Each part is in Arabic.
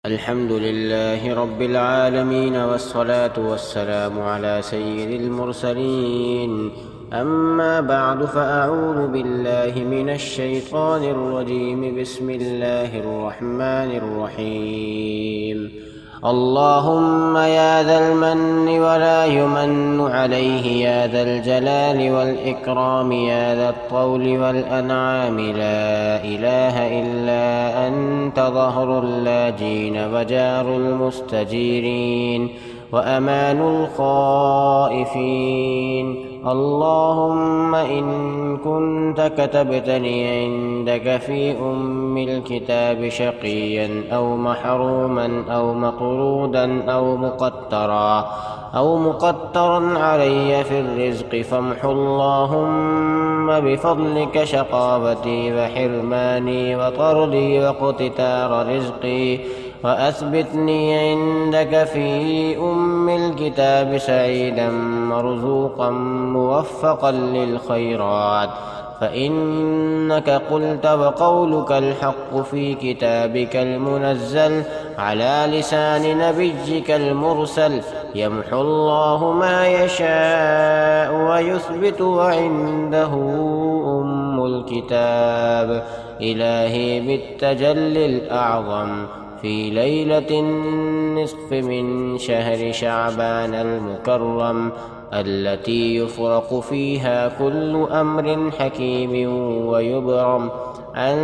الحمد لله رب العالمين، والصلاة والسلام على سيد المرسلين. أما بعد، فأعوذ بالله من الشيطان الرجيم. بسم الله الرحمن الرحيم. اللهم يا ذا المن ولا يمن عليه، يا ذا الجلال والإكرام، يا ذا الطول والأنعام، لا إله إلا أنت، ظهر اللاجين وجار المستجيرين وأمان الخائفين. اللهم إن كنت كتبتني عندك في أم الكتاب شقيا أو محروما أو مطرودا أو مقترا علي في الرزق، فامح اللهم بفضلك شقاوتي وحرماني وطردي واقتتار رزقي، وأثبتني عندك في أم الكتاب سعيدا مرزوقا موفقا للخيرات، فإنك قلت وقولك الحق في كتابك المنزل على لسان نبيك المرسل: يمحو الله ما يشاء ويثبت، وعنده أم الكتاب. إلهي بالتجلي الأعظم في ليلة النصف من شهر شعبان المكرم، التي يفرق فيها كل أمر حكيم ويبرم، أن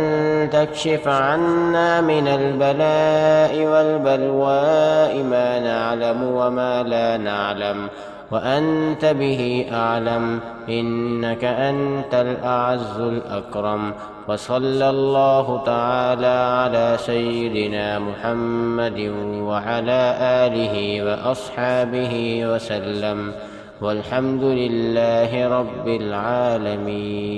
تكشف عنا من البلاء والبلواء ما نعلم وما لا نعلم، وأنت به أعلم، إنك أنت الأعز الأكرم. وصلى الله تعالى على سيدنا محمد وعلى آله وأصحابه وسلم، والحمد لله رب العالمين.